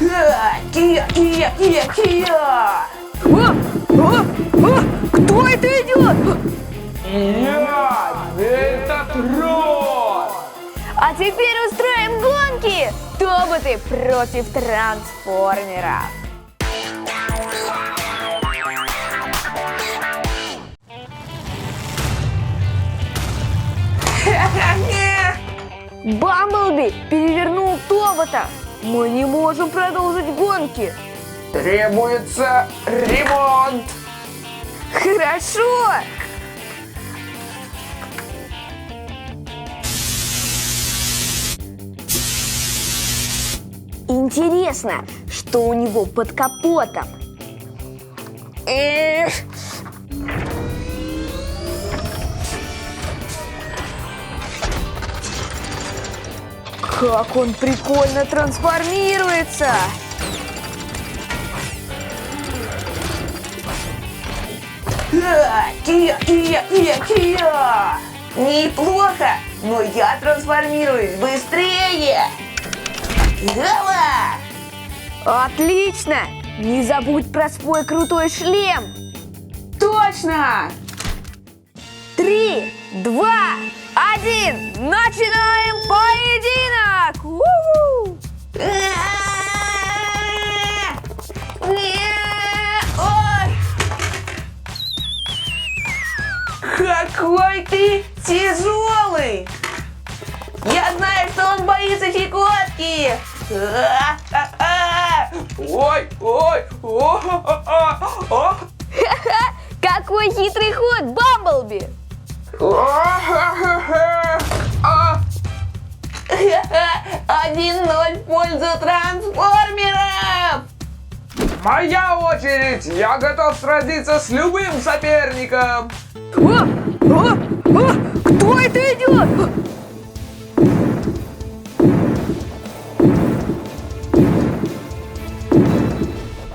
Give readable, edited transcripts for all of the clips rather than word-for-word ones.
Кия, Кия, Кия, Кия! Кто это идет? Я Дельтатрон! А теперь устроим гонки! Тоботы против трансформеров! Бамблби перевернул Тобота! Мы не можем продолжить гонки! Требуется ремонт! Хорошо! Интересно, что у него под капотом? Как он прикольно трансформируется! Кия, Кия, Кия, Кия! Неплохо, но я трансформируюсь быстрее! Гола! Отлично! Не забудь про свой крутой шлем! Точно! 3, 2, 1! Начинаем поединок! У-ху! Ой! Какой ты тяжелый! Я знаю, что он боится Чекотки! Ой, ой, о! Какой хитрый ход, Бамблби! 1-0 в пользу трансформеров! Моя очередь! Я готов сразиться с любым соперником! Кто это идет?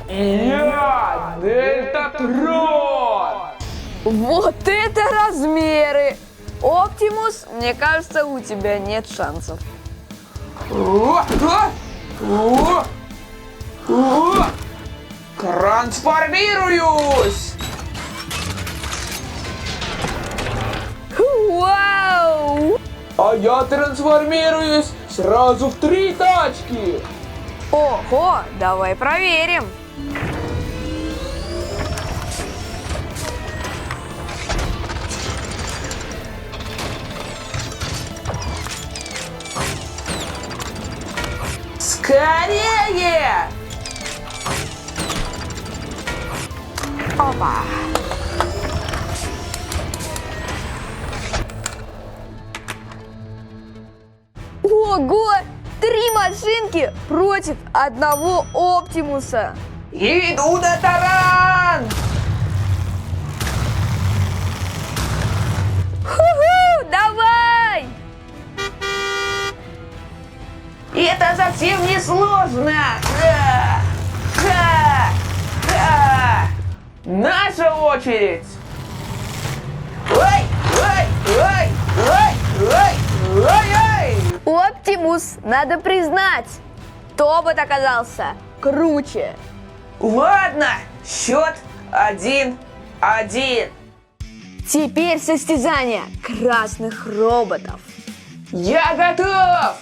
Я Дельтатрон! Вот это размеры! Оптимус, мне кажется, у тебя нет шансов. Трансформируюсь! Вау! А я трансформируюсь сразу в 3 тачки! Ого, давай проверим. Скорее! Опа! Ого! 3 машинки против одного Оптимуса! Иду на таран! Ху-ху! Давай! Это совсем не сложно! Наша очередь! Ой, ой, ой, ой, ой, ой, ой! Оптимус, надо признать, Тобот оказался круче. Ладно, счет 1-1. Теперь состязание красных роботов. Я готов!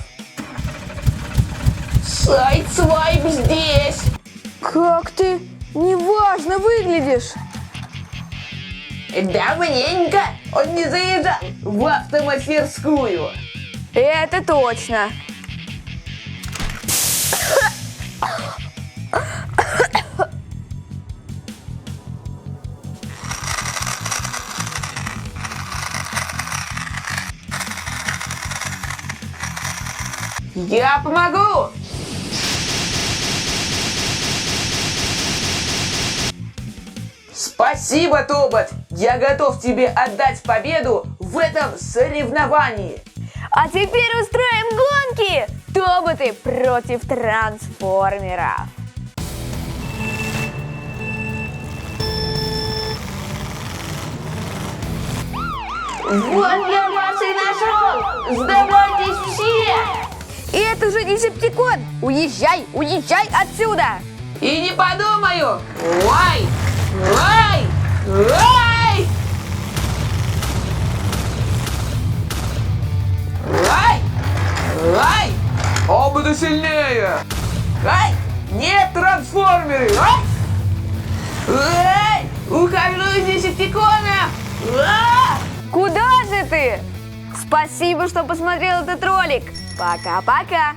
Сайдсвайп здесь! Как ты неважно выглядишь. Давненько он не заезжал в автомастерскую. Это точно. Я помогу! Спасибо, Тобот! Я готов тебе отдать победу в этом соревновании! А теперь устроим гонки! Тоботы против трансформеров. Вот я вас и нашел! Сдавайтесь все! Это же Десептикон! Уезжай, уезжай отсюда! И не подумаю! Ой! Ой! Ой! Ой! Ой! Он буду сильнее! Ой! Нет, трансформеры! Ой! Ой! Ухожу из Десептикона! Куда же ты? Спасибо, что посмотрел этот ролик. Пока-пока.